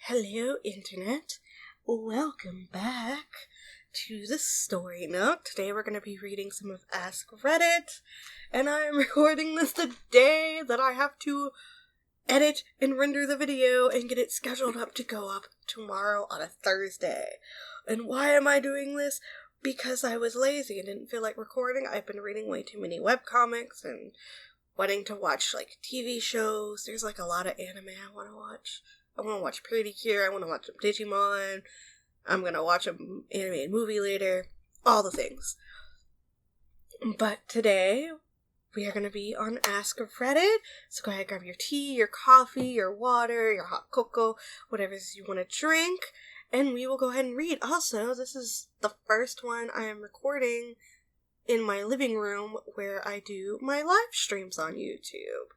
Hello, Internet. Welcome back to the Story Nook. Today we're going to be reading some of AskReddit, and I'm recording this the day that I have to edit and render the video and get it scheduled up to go up tomorrow on a Thursday. And why am I doing this? Because I was lazy and didn't feel like recording. I've been reading way too many webcomics and wanting to watch, TV shows. There's, a lot of anime I want to watch. I want to watch Pretty Cure, I want to watch some Digimon, I'm going to watch an animated movie later, all the things. But today, we are going to be on AskReddit, so go ahead and grab your tea, your coffee, your water, your hot cocoa, whatever you want to drink, and we will go ahead and read. Also, this is the first one I am recording in my living room where I do my live streams on YouTube.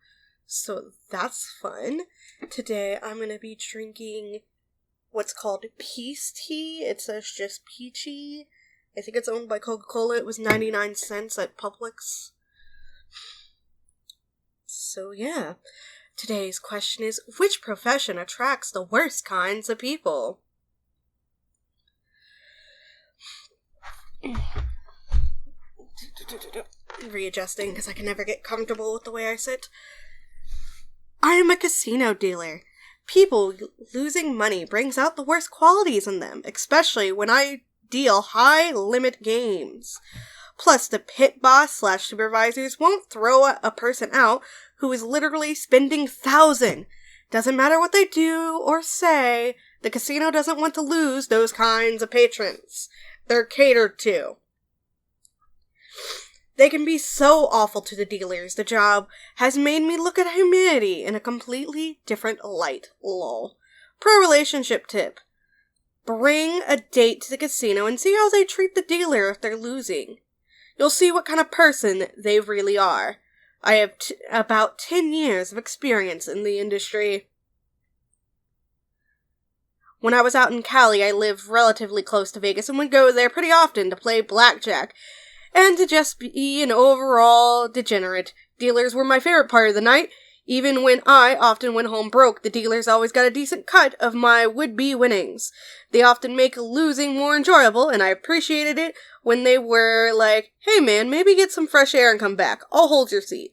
So that's fun. Today I'm going to be drinking what's called Peace Tea. It says just peachy. I think it's owned by Coca-Cola. It was 99 cents at Publix. So yeah. Today's question is, which profession attracts the worst kinds of people? Readjusting because I can never get comfortable with the way I sit. I am a casino dealer. People losing money brings out the worst qualities in them, especially when I deal high-limit games. Plus, the pit boss / supervisors won't throw a person out who is literally spending $1,000. Doesn't matter what they do or say, the casino doesn't want to lose those kinds of patrons. They're catered to. They can be so awful to the dealers. The job has made me look at humanity in a completely different light. Lol. Pro relationship tip. Bring a date to the casino and see how they treat the dealer if they're losing. You'll see what kind of person they really are. I have about 10 years of experience in the industry. When I was out in Cali, I lived relatively close to Vegas and would go there pretty often to play blackjack. And to just be an overall degenerate. Dealers were my favorite part of the night. Even when I often went home broke, the dealers always got a decent cut of my would-be winnings. They often make losing more enjoyable, and I appreciated it when they were like, hey man, maybe get some fresh air and come back. I'll hold your seat.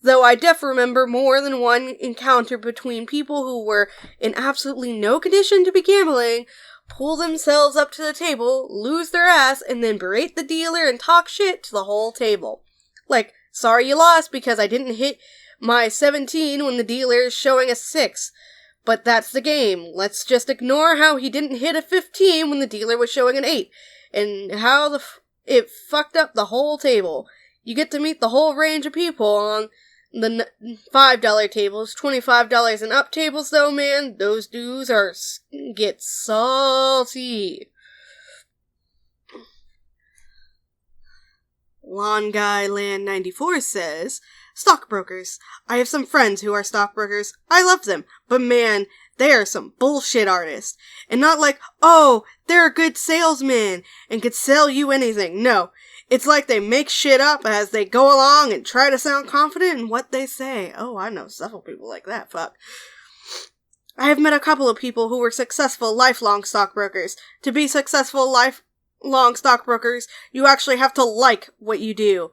Though I remember more than one encounter between people who were in absolutely no condition to be gambling, pull themselves up to the table, lose their ass, and then berate the dealer and talk shit to the whole table. Sorry you lost because I didn't hit my 17 when the dealer is showing a 6. But that's the game. Let's just ignore how he didn't hit a 15 when the dealer was showing an 8. And how it fucked up the whole table. You get to meet the whole range of people on the $5 tables, $25 and up tables, though, man, those dudes get salty. Lawn Guy Land 94 says, stockbrokers. I have some friends who are stockbrokers. I love them, but man, they are some bullshit artists. And not they're a good salesman and could sell you anything. No. It's like they make shit up as they go along and try to sound confident in what they say. Oh, I know several people like that, fuck. I have met a couple of people who were successful lifelong stockbrokers. To be successful lifelong stockbrokers, you actually have to like what you do.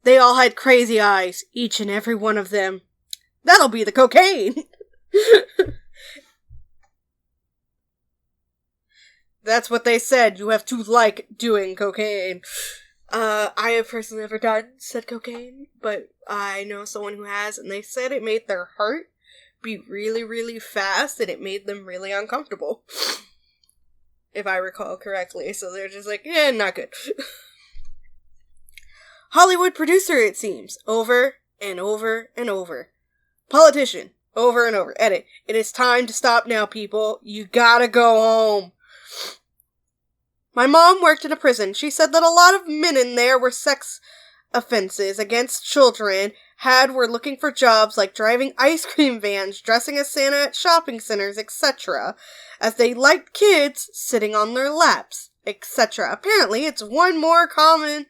They all had crazy eyes, each and every one of them. That'll be the cocaine! That's what they said, you have to like doing cocaine. I have personally never done said cocaine, but I know someone who has, and they said it made their heart beat really, really fast, and it made them really uncomfortable. If I recall correctly, so they're just not good. Hollywood producer, it seems. Over and over and over. Politician. Over and over. Edit. It is time to stop now, people. You gotta go home. My mom worked in a prison. She said that a lot of men in there were sex offenses against children were looking for jobs like driving ice cream vans, dressing as Santa at shopping centers, etc., as they liked kids sitting on their laps, etc. Apparently, it's way more common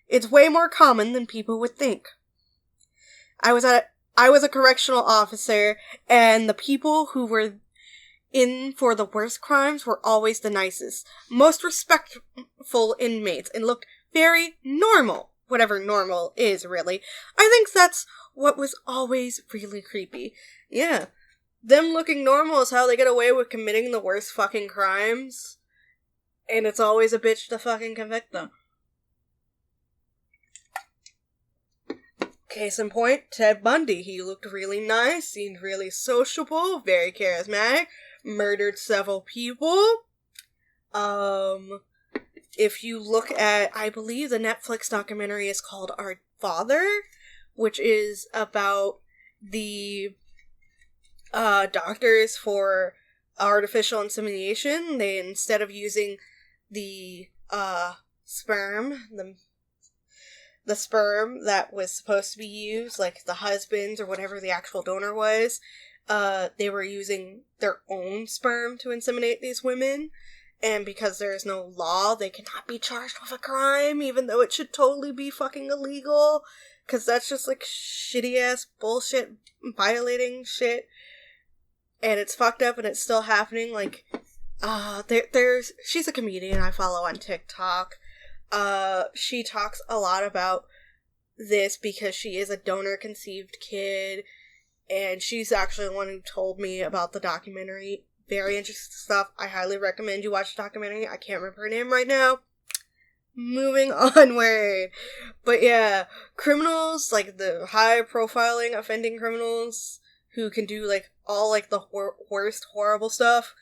than people would think. I was a correctional officer, and the people who were in for the worst crimes were always the nicest, most respectful inmates and looked very normal. Whatever normal is, really. I think that's what was always really creepy. Yeah. Them looking normal is how they get away with committing the worst fucking crimes. And it's always a bitch to fucking convict them. Case in point, Ted Bundy. He looked really nice, seemed really sociable, very charismatic, murdered several people. If you look at, I believe the Netflix documentary is called Our Father, which is about the doctors for artificial insemination. They, instead of using the sperm, the sperm that was supposed to be used, like the husband's or whatever the actual donor was, they were using their own sperm to inseminate these women. And because there is no law, they cannot be charged with a crime, even though it should totally be fucking illegal. Because that's just, like, shitty-ass bullshit, violating shit. And it's fucked up, and it's still happening. Like, she's a comedian I follow on TikTok. She talks a lot about this because she is a donor-conceived kid. And she's actually the one who told me about the documentary. Very interesting stuff. I highly recommend you watch the documentary. I can't remember her name right now. Moving onward. But yeah, criminals, like the high-profiling offending criminals who can do, like, all, like, the worst horrible stuff,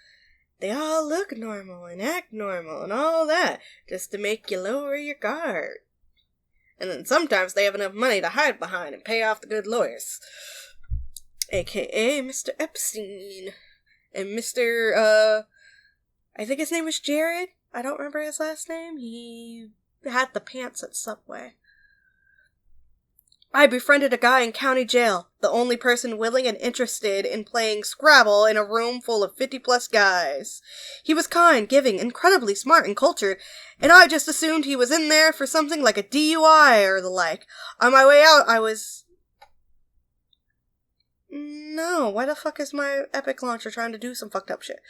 they all look normal and act normal and all that, just to make you lower your guard. And then sometimes they have enough money to hide behind and pay off the good lawyers. AKA Mr. Epstein. And Mr., I think his name was Jared. I don't remember his last name. He had the pants at Subway. I befriended a guy in county jail, the only person willing and interested in playing Scrabble in a room full of 50-plus guys. He was kind, giving, incredibly smart and cultured, and I just assumed he was in there for something like a DUI or the like. On my way out, I was... No, why the fuck is my Epic launcher trying to do some fucked up shit?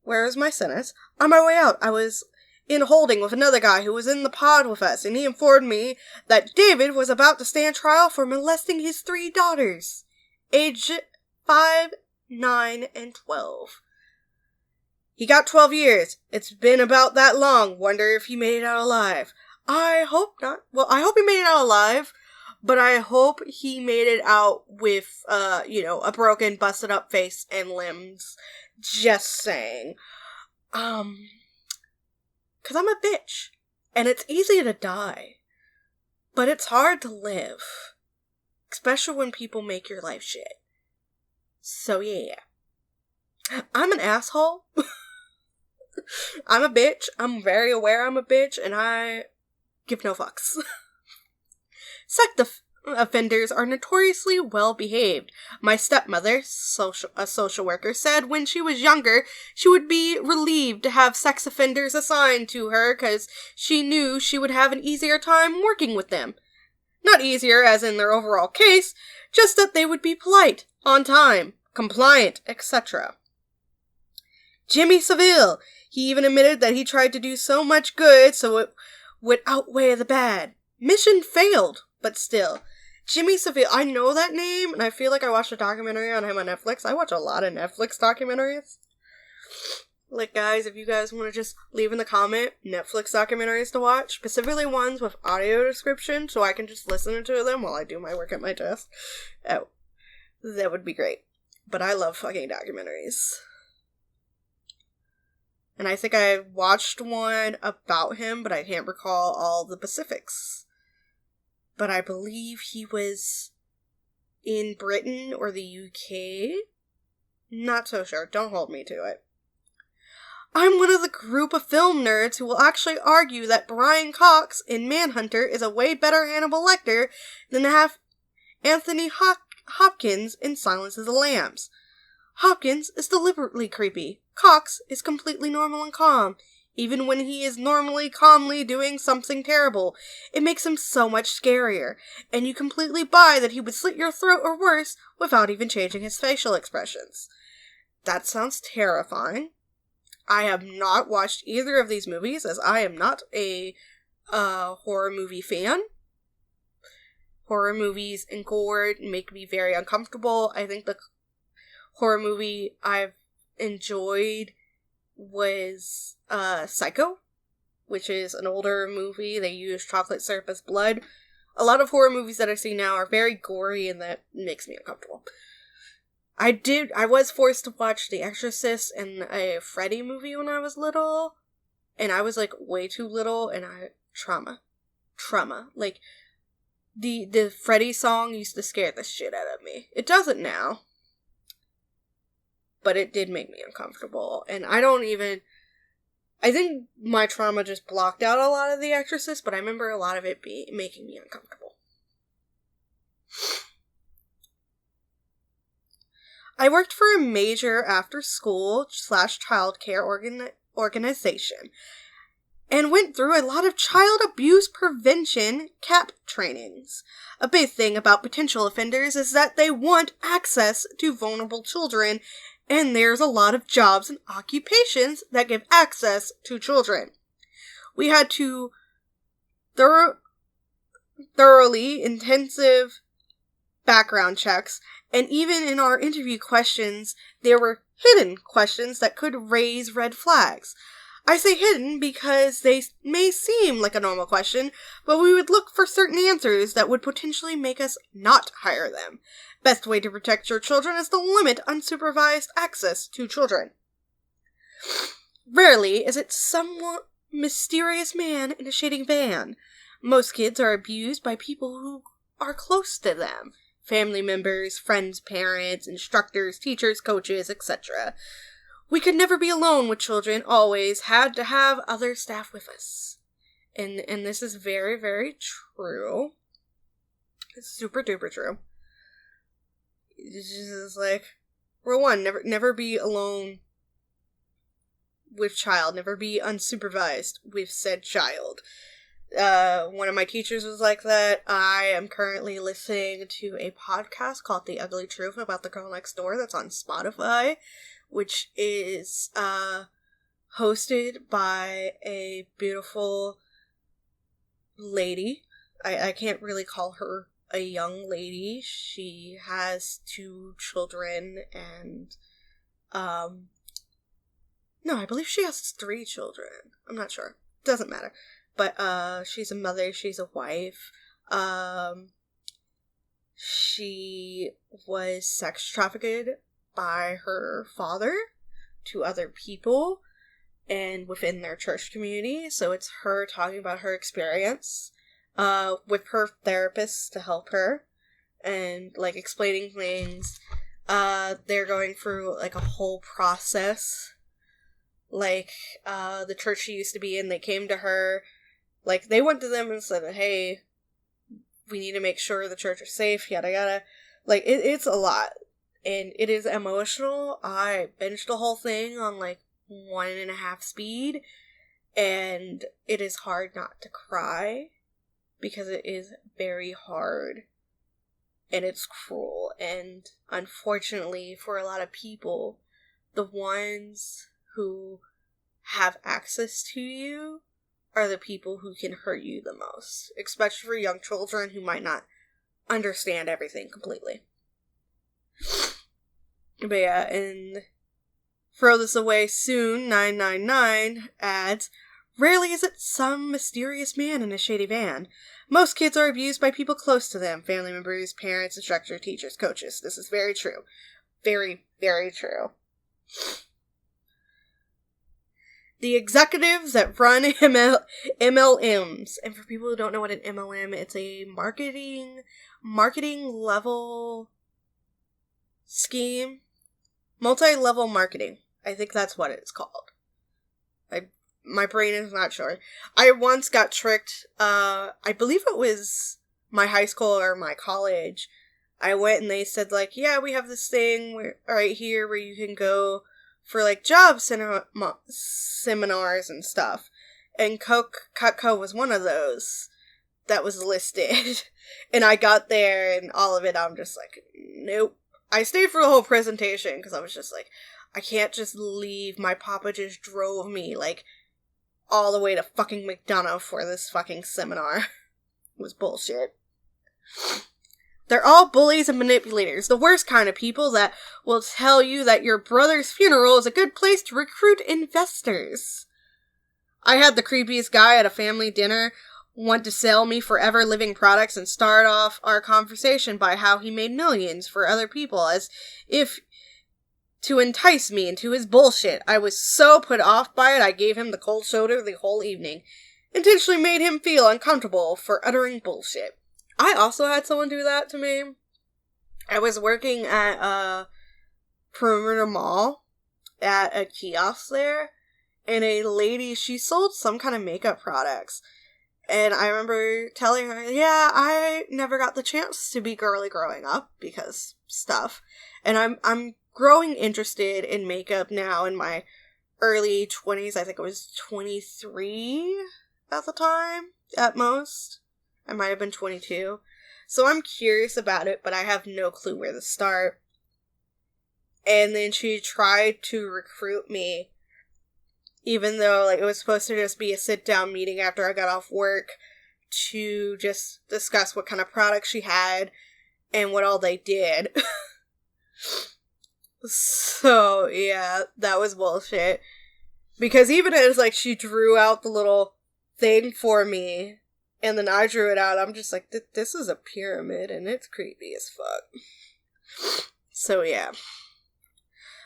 Where is my sentence? On my way out, I was in holding with another guy who was in the pod with us, and he informed me that David was about to stand trial for molesting his 3 daughters, aged 5, 9, and 12. He got 12 years. It's been about that long. Wonder if he made it out alive. I hope not. Well, I hope he made it out alive. But I hope he made it out with, a broken, busted up face and limbs. Just saying. 'Cause I'm a bitch. And it's easy to die. But it's hard to live. Especially when people make your life shit. So yeah. I'm an asshole. I'm a bitch. I'm very aware I'm a bitch. And I give no fucks. Sex offenders are notoriously well-behaved. My stepmother, a social worker, said when she was younger, she would be relieved to have sex offenders assigned to her because she knew she would have an easier time working with them. Not easier as in their overall case, just that they would be polite, on time, compliant, etc. Jimmy Savile, he even admitted that he tried to do so much good so it would outweigh the bad. Mission failed. But still, Jimmy Savile, I know that name, and I feel like I watched a documentary on him on Netflix. I watch a lot of Netflix documentaries. Like, guys, if you guys want to just leave in the comment Netflix documentaries to watch, specifically ones with audio description, so I can just listen to them while I do my work at my desk, oh, that would be great. But I love fucking documentaries. And I think I watched one about him, but I can't recall all the specifics. But I believe he was in Britain or the UK? Not so sure. Don't hold me to it. I'm one of the group of film nerds who will actually argue that Brian Cox in Manhunter is a way better Hannibal Lecter than to have Anthony Hopkins in Silence of the Lambs. Hopkins is deliberately creepy. Cox is completely normal and calm. even when he is normally calmly doing something terrible. It makes him so much scarier, and you completely buy that he would slit your throat or worse without even changing his facial expressions. That sounds terrifying. I have not watched either of these movies, as I am not a horror movie fan. Horror movies and gore make me very uncomfortable. I think the horror movie I've enjoyed was Psycho, which is an older movie. They use chocolate syrup as blood. A lot of horror movies that I see now are very gory, and that makes me uncomfortable. I was forced to watch The Exorcist and a Freddy movie when I was little, and I was, like, way too little, and trauma. Like, the Freddy song used to scare the shit out of me. It doesn't now, but it did make me uncomfortable, and I think my trauma just blocked out a lot of The Exorcist, but I remember a lot of it making me uncomfortable. I worked for a major after-school / childcare organization and went through a lot of child abuse prevention CAP trainings. A big thing about potential offenders is that they want access to vulnerable children, and there's a lot of jobs and occupations that give access to children. We had to thoroughly intensive background checks, and even in our interview questions, there were hidden questions that could raise red flags. I say hidden because they may seem like a normal question, but we would look for certain answers that would potentially make us not hire them. Best way to protect your children is to limit unsupervised access to children. Rarely is it some mysterious man in a shady van. Most kids are abused by people who are close to them. Family members, friends, parents, instructors, teachers, coaches, etc. We could never be alone with children, always had to have other staff with us. And this is very, very true. It's super duper true. It's just like, rule one, never be alone with child, never be unsupervised with said child. One of my teachers was like that. I am currently listening to a podcast called The Ugly Truth about the girl next door that's on Spotify, which is hosted by a beautiful lady. I can't really call her a young lady. She has 2 children, and no, I believe she has 3 children. I'm not sure. Doesn't matter. But she's a mother, she's a wife. She was sex trafficked by her father to other people and within their church community. So it's her talking about her experience with her therapist to help her and like explaining things. They're going through like a whole process. Like the church she used to be in, they came to her. Like, they went to them and said, hey, we need to make sure the church is safe, yada yada. Like, it's a lot. And it is emotional. I binged the whole thing on, like, 1.5 speed. And it is hard not to cry. Because it is very hard. And it's cruel. And unfortunately, for a lot of people, the ones who have access to you are the people who can hurt you the most, especially for young children who might not understand everything completely. But yeah, and throw this away soon, 999 adds, rarely is it some mysterious man in a shady van. Most kids are abused by people close to them, family members, parents, instructors, teachers, coaches. This is very true. Very, very true. The executives that run MLMs, and for people who don't know what an MLM, it's a marketing level scheme, multi-level marketing. I think that's what it's called. My brain is not sure. I once got tricked. I believe it was my high school or my college. I went and they said like, yeah, we have this thing right here where you can go for, like, job seminars and stuff. And Cutco was one of those that was listed. And I got there and all of it, I'm just like, nope. I stayed for the whole presentation because I was just like, I can't just leave. My papa just drove me, like, all the way to fucking McDonough for this fucking seminar. It was bullshit. They're all bullies and manipulators, the worst kind of people that will tell you that your brother's funeral is a good place to recruit investors. I had the creepiest guy at a family dinner want to sell me forever living products and start off our conversation by how he made millions for other people as if to entice me into his bullshit. I was so put off by it, I gave him the cold shoulder the whole evening. Intentionally made him feel uncomfortable for uttering bullshit. I also had someone do that to me. I was working at a Perimeter Mall at a kiosk there, and a lady, she sold some kind of makeup products. And I remember telling her, yeah, I never got the chance to be girly growing up because stuff. And I'm growing interested in makeup now in my early 20s. I think I was 23 at the time, at most. I might have been 22. So I'm curious about it, but I have no clue where to start. And then she tried to recruit me, even though, like, it was supposed to just be a sit-down meeting after I got off work to just discuss what kind of products she had and what all they did. So, yeah, that was bullshit. Because even as, like, she drew out the little thing for me, and then I drew it out, I'm just like, this is a pyramid, and it's creepy as fuck. So, yeah.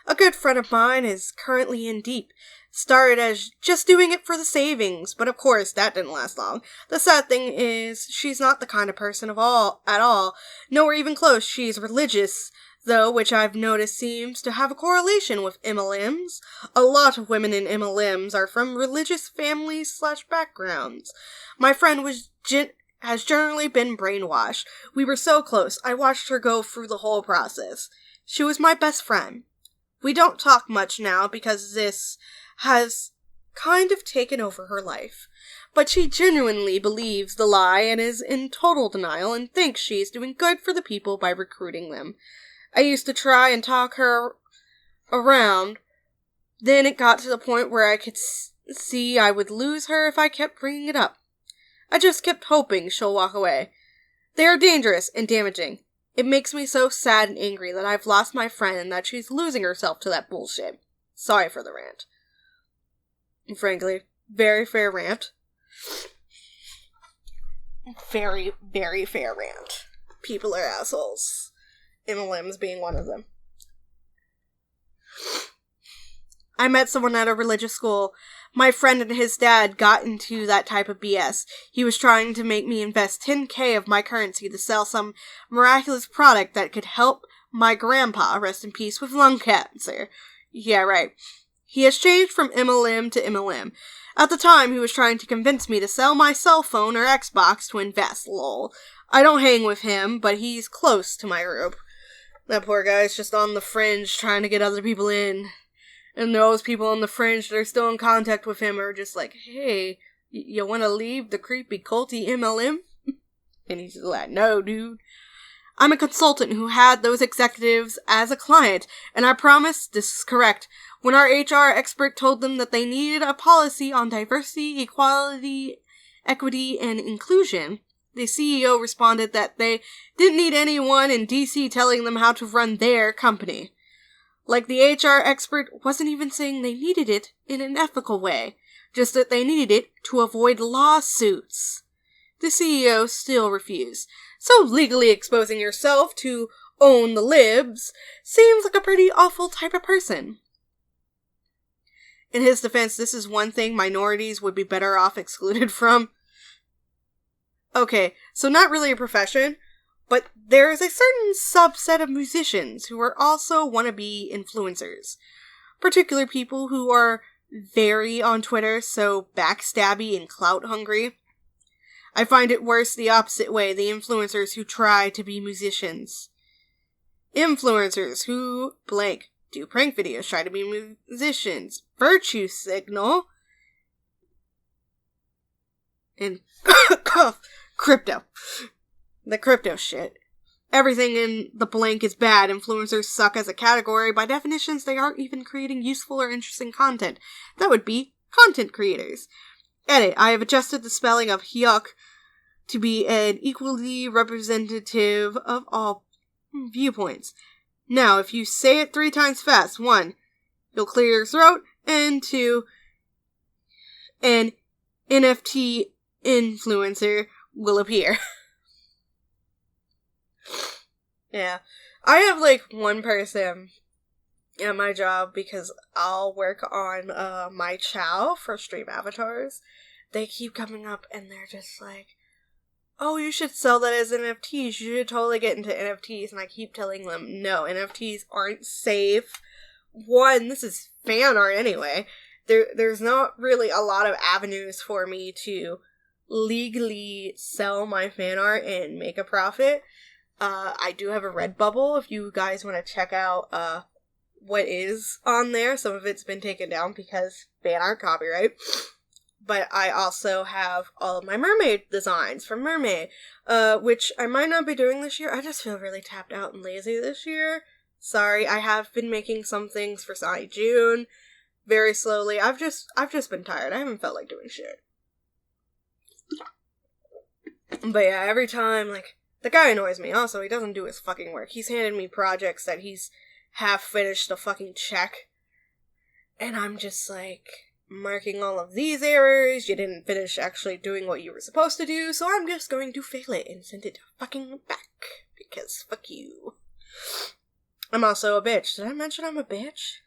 A good friend of mine is currently in deep. Started as just doing it for the savings, but of course that didn't last long. The sad thing is, she's not the kind of person at all. Nowhere even close. She's religious, though, which I've noticed seems to have a correlation with MLMs. A lot of women in MLMs are from religious families / backgrounds. My friend has generally been brainwashed. We were so close. I watched her go through the whole process. She was my best friend. We don't talk much now because this has kind of taken over her life. But she genuinely believes the lie and is in total denial and thinks she is doing good for the people by recruiting them. I used to try and talk her around. Then it got to the point where I could see I would lose her if I kept bringing it up. I just kept hoping she'll walk away. They are dangerous and damaging. It makes me so sad and angry that I've lost my friend and that she's losing herself to that bullshit. Sorry for the rant. Frankly, very fair rant. Very, very fair rant. People are assholes. MLMs being one of them. I met someone at a religious school. My friend and his dad got into that type of BS. He was trying to make me invest $10,000 of my currency to sell some miraculous product that could help my grandpa, rest in peace, with lung cancer. Yeah, right. He has changed from MLM to MLM. At the time, he was trying to convince me to sell my cell phone or Xbox to invest, lol. I don't hang with him, but he's close to my group. That poor guy's just on the fringe trying to get other people in. And those people on the fringe that are still in contact with him are just like, hey, you want to leave the creepy culty MLM? And he's like, no, dude. I'm a consultant who had those executives as a client, and I promise this is correct. When our HR expert told them that they needed a policy on diversity, equality, equity, and inclusion, the CEO responded that they didn't need anyone in DC telling them how to run their company. Like the HR expert wasn't even saying they needed it in an ethical way, just that they needed it to avoid lawsuits. The CEO still refused. So legally exposing yourself to own the libs seems like a pretty awful type of person. In his defense, this is one thing minorities would be better off excluded from. Okay, so not really a profession, but there is a certain subset of musicians who are also wannabe influencers. Particular people who are very on Twitter, so backstabby and clout hungry. I find it worse the opposite way, the influencers who try to be musicians. Influencers who, blank, do prank videos, try to be musicians, virtue signal, and crypto. The crypto shit. Everything in the blank is bad. Influencers suck as a category. By definitions, they aren't even creating useful or interesting content. That would be content creators. Edit. I have adjusted the spelling of yuck to be an equally representative of all viewpoints. Now, if you say it 3 times fast, 1, you'll clear your throat, and 2, an NFT influencer will appear. Yeah. I have, like, one person at my job because I'll work on my chow for stream avatars. They keep coming up and they're just like, oh, you should sell that as NFTs. You should totally get into NFTs. And I keep telling them, no, NFTs aren't safe. 1, this is fan art anyway. There's not really a lot of avenues for me to legally sell my fan art and make a profit. I do have a Redbubble if you guys want to check out what is on there. Some of it's been taken down because fan art copyright. But I also have all of my mermaid designs from Mermaid, which I might not be doing this year. I just feel really tapped out and lazy this year. Sorry, I have been making some things for Sunny June very slowly. I've just been tired. I haven't felt like doing shit. But yeah, every time, like, the guy annoys me. Also, he doesn't do his fucking work. He's handed me projects that he's half finished to fucking check. And I'm just like, marking all of these errors. You didn't finish actually doing what you were supposed to do, so I'm just going to fail it and send it fucking back. Because fuck you. I'm also a bitch. Did I mention I'm a bitch?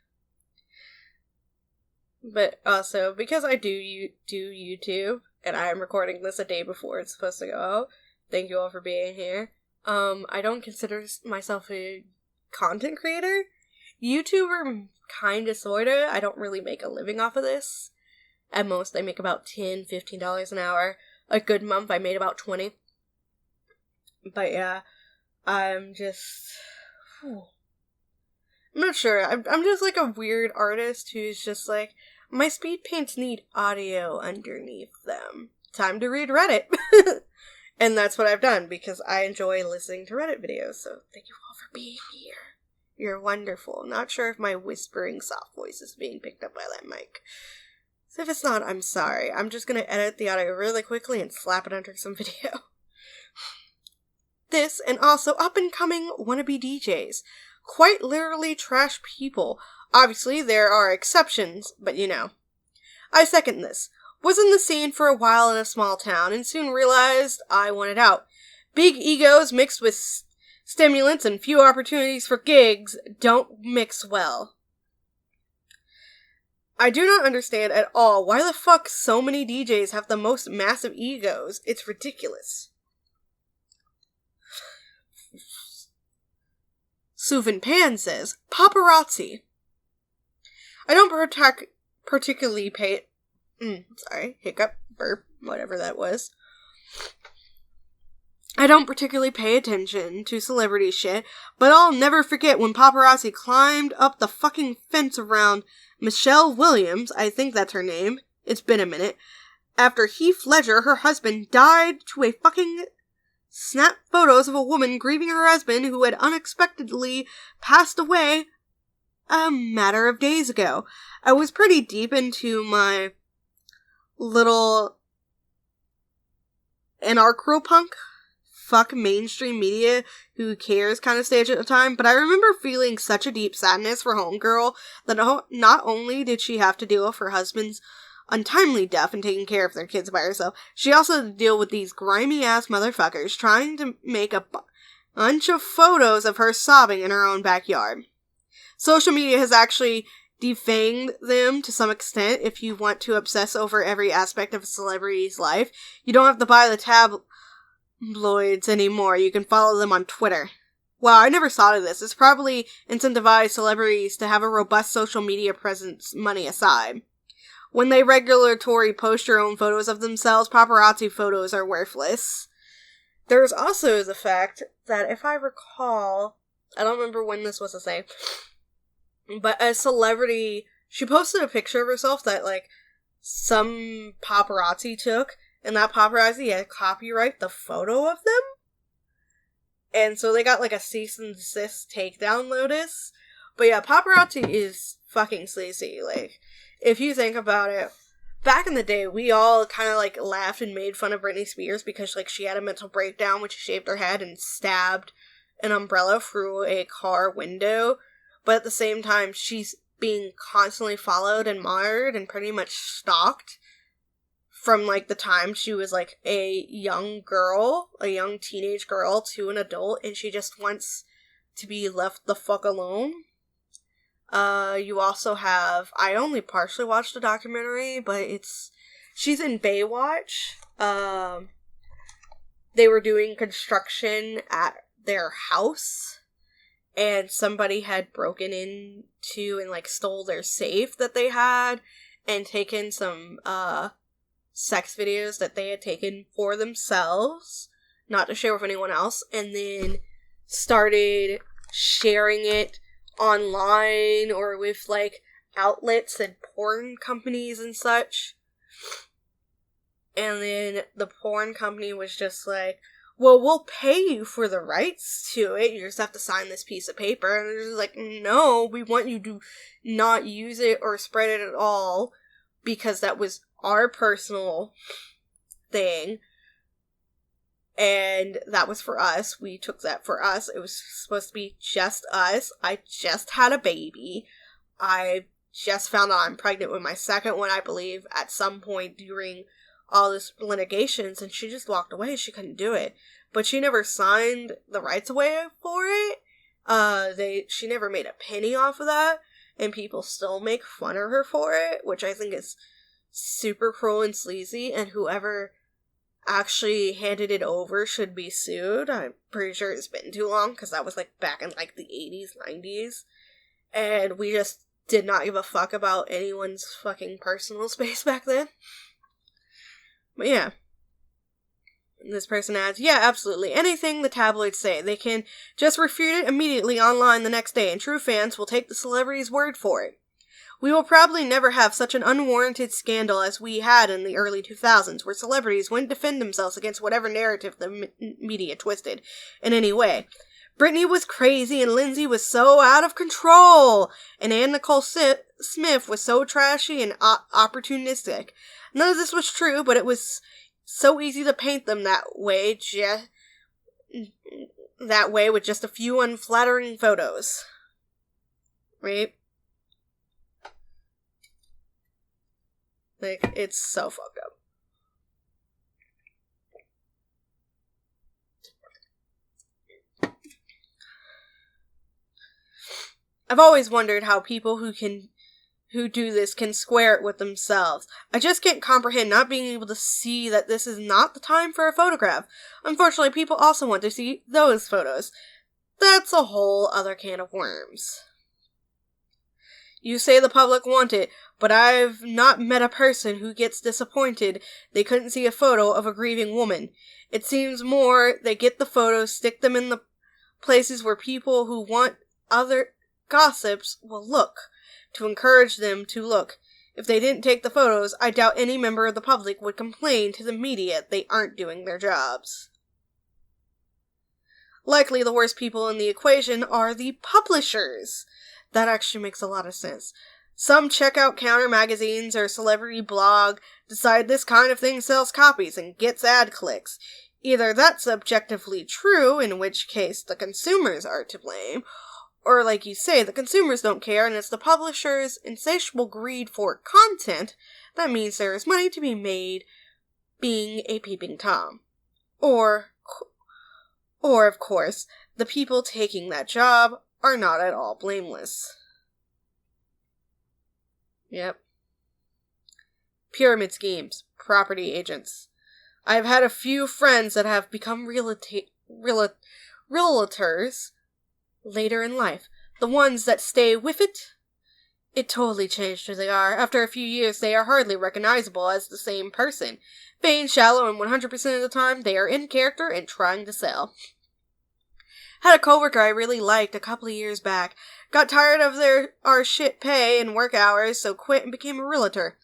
But also, because I do YouTube, and I am recording this a day before it's supposed to go out, thank you all for being here. I don't consider myself a content creator. YouTuber, kinda, sorta. I don't really make a living off of this. At most, I make about $10, $15 an hour. A good month, I made about 20. But yeah, I'm just... I'm not sure. I'm just like a weird artist who's just like, my speed paints need audio underneath them. Time to read Reddit. And that's what I've done, because I enjoy listening to Reddit videos, so thank you all for being here. You're wonderful. Not sure if my whispering soft voice is being picked up by that mic. So if it's not, I'm sorry. I'm just gonna edit the audio really quickly and slap it under some video. This, and also up-and-coming wannabe DJs. Quite literally trash people. Obviously, there are exceptions, but you know. I second this. Was in the scene for a while in a small town, and soon realized I wanted out. Big egos mixed with stimulants and few opportunities for gigs don't mix well. I do not understand at all why the fuck so many DJs have the most massive egos. It's ridiculous. Suvin Pan says, paparazzi. I don't particularly pay... hiccup, burp, whatever that was. I don't particularly pay attention to celebrity shit, but I'll never forget when paparazzi climbed up the fucking fence around Michelle Williams, I think that's her name, it's been a minute, after Heath Ledger, her husband, died to a fucking snap photos of a woman grieving her husband who had unexpectedly passed away a matter of days ago. I was pretty deep into my little anarcho-punk fuck mainstream media who cares kind of stage at the time, but I remember feeling such a deep sadness for Homegirl that not only did she have to deal with her husband's untimely death and taking care of their kids by herself, she also had to deal with these grimy ass motherfuckers trying to make a bunch of photos of her sobbing in her own backyard. Social media has actually defanged them to some extent. If you want to obsess over every aspect of a celebrity's life, you don't have to buy the tabloids anymore. You can follow them on Twitter. Wow, I never thought of this. It's probably incentivized celebrities to have a robust social media presence, money aside. When they regularly post their own photos of themselves, paparazzi photos are worthless. There's also the fact that, if I recall, I don't remember when this was a thing, But a celebrity, she posted a picture of herself that, like, some paparazzi took, and that paparazzi had copyright the photo of them. And so they got, like, a cease and desist takedown notice. But yeah, paparazzi is fucking sleazy. Like, if you think about it, back in the day, we all kind of, like, laughed and made fun of Britney Spears because, like, she had a mental breakdown when she shaved her head and stabbed an umbrella through a car window. But at the same time, she's being constantly followed and monitored and pretty much stalked from, like, the time she was, like, a young girl, a young teenage girl to an adult, and she just wants to be left the fuck alone. You also have, I only partially watched the documentary, but she's in Baywatch. They were doing construction at their house, and somebody had broken into and, like, stole their safe that they had, and taken some, sex videos that they had taken for themselves, not to share with anyone else, and then started sharing it online or with, like, outlets and porn companies and such. And then the porn company was just like, well, we'll pay you for the rights to it. You just have to sign this piece of paper. And they're just like, no, we want you to not use it or spread it at all because that was our personal thing. And that was for us. We took that for us. It was supposed to be just us. I just had a baby. I just found out I'm pregnant with my second one, I believe, at some point during all this litigations, and she just walked away. She couldn't do it. But she never signed the rights away for it. She never made a penny off of that, and people still make fun of her for it, which I think is super cruel and sleazy, and whoever actually handed it over should be sued. I'm pretty sure it's been too long, because that was, like, back in, like, the 80s, 90s, and we just did not give a fuck about anyone's fucking personal space back then. But yeah. This person adds, yeah, absolutely. Anything the tabloids say, they can just refute it immediately online the next day, and true fans will take the celebrity's word for it. We will probably never have such an unwarranted scandal as we had in the early 2000s, where celebrities wouldn't defend themselves against whatever narrative the media twisted in any way. Britney was crazy, and Lindsay was so out of control, and Ann Nicole Smith was so trashy and opportunistic. None of this was true, but it was so easy to paint them that way with just a few unflattering photos. Right? Like, it's so fucked up. I've always wondered how people who do this can square it with themselves. I just can't comprehend not being able to see that this is not the time for a photograph. Unfortunately, people also want to see those photos. That's a whole other can of worms. You say the public want it, but I've not met a person who gets disappointed they couldn't see a photo of a grieving woman. It seems more they get the photos, stick them in the places where people who want other gossips will look, to encourage them to look. If they didn't take the photos, I doubt any member of the public would complain to the media they aren't doing their jobs. Likely the worst people in the equation are the publishers. That actually makes a lot of sense. Some checkout counter magazines or celebrity blog decide this kind of thing sells copies and gets ad clicks. Either that's objectively true, in which case the consumers are to blame, or like you say, the consumers don't care and it's the publisher's insatiable greed for content that means there is money to be made being a peeping Tom. Or of course, the people taking that job are not at all blameless. Yep. Pyramid schemes. Property agents. I've had a few friends that have become realtors later in life. The ones that stay with it totally changed who they are. After a few years, they are hardly recognizable as the same person. Vain, shallow, and 100% of the time, they are in character and trying to sell. Had a coworker I really liked a couple of years back. got tired of our shit pay and work hours, so quit and became a realtor.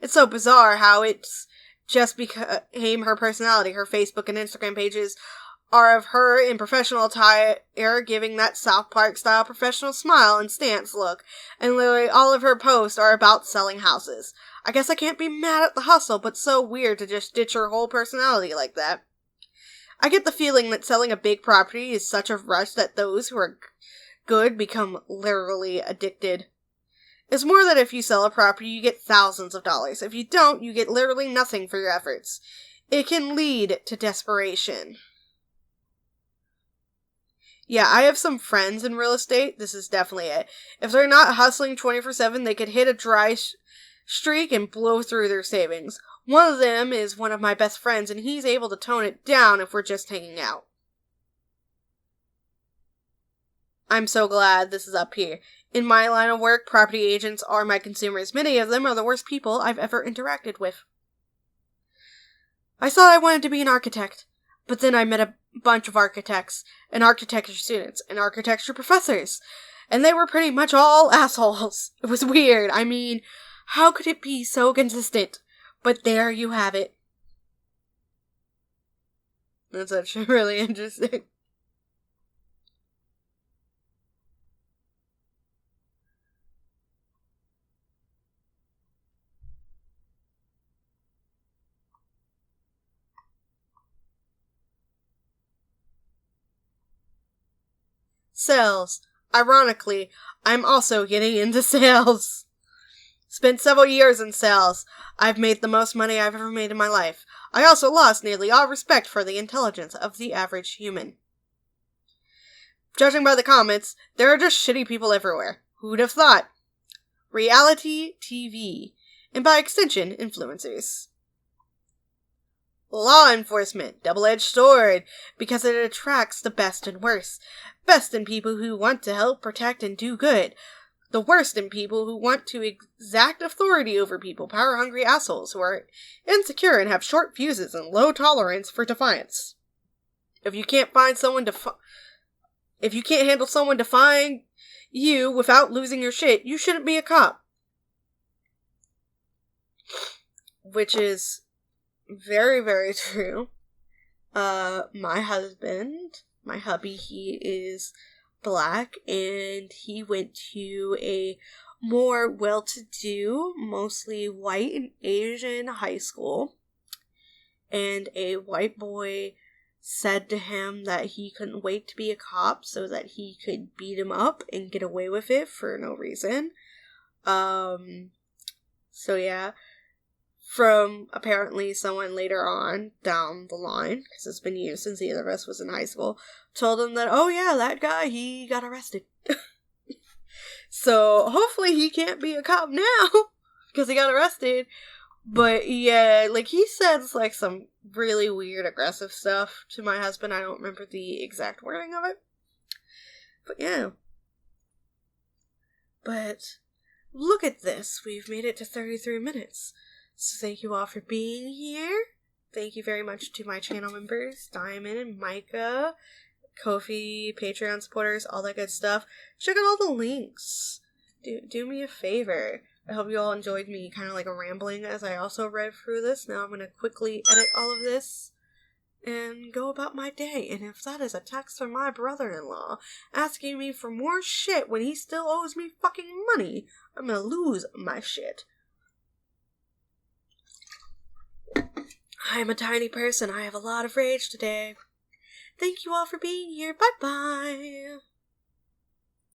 It's so bizarre how it's just became her personality. Her Facebook and Instagram pages are of her in professional attire, giving that South Park-style professional smile and stance look, and literally all of her posts are about selling houses. I guess I can't be mad at the hustle, but so weird to just ditch her whole personality like that. I get the feeling that selling a big property is such a rush that those who are good become literally addicted. It's more that if you sell a property, you get thousands of dollars. If you don't, you get literally nothing for your efforts. It can lead to desperation. Yeah, I have some friends in real estate. This is definitely it. If they're not hustling 24/7, they could hit a dry streak and blow through their savings. One of them is one of my best friends, and he's able to tone it down if we're just hanging out. I'm so glad this is up here. In my line of work, property agents are my consumers. Many of them are the worst people I've ever interacted with. I thought I wanted to be an architect, but then I met a bunch of architects, and architecture students, and architecture professors, and they were pretty much all assholes. It was weird. I mean, how could it be so consistent? But there you have it. That's actually really interesting. Sales. Ironically, I'm also getting into sales. Spent several years in sales. I've made the most money I've ever made in my life. I also lost nearly all respect for the intelligence of the average human. Judging by the comments, there are just shitty people everywhere. Who'd have thought? Reality TV. And by extension, influencers. Law enforcement, double-edged sword, because it attracts the best and worst. Best in people who want to help, protect, and do good. The worst in people who want to exact authority over people, power-hungry assholes who are insecure and have short fuses and low tolerance for defiance. If you can't handle someone defying you without losing your shit, you shouldn't be a cop. Which is very, very true. My hubby, he is Black, and he went to a more well-to-do, mostly white and Asian high school, and a white boy said to him that he couldn't wait to be a cop so that he could beat him up and get away with it for no reason. So yeah. From apparently someone later on down the line, because it's been years since either of us was in high school, told him that, oh yeah, that guy, he got arrested. So hopefully he can't be a cop now, because he got arrested. But yeah, like he says like some really weird aggressive stuff to my husband. I don't remember the exact wording of it. But yeah. But look at this. We've made it to 33 minutes. So thank you all for being here. Thank you very much to my channel members, Dymond and Micah, Ko-fi, Patreon supporters, all that good stuff. Check out all the links. Do me a favor. I hope you all enjoyed me kind of like rambling as I also read through this. Now I'm going to quickly edit all of this and go about my day. And if that is a text from my brother-in-law asking me for more shit when he still owes me fucking money, I'm going to lose my shit. I am a tiny person. I have a lot of rage today. Thank you all for being here. Bye-bye.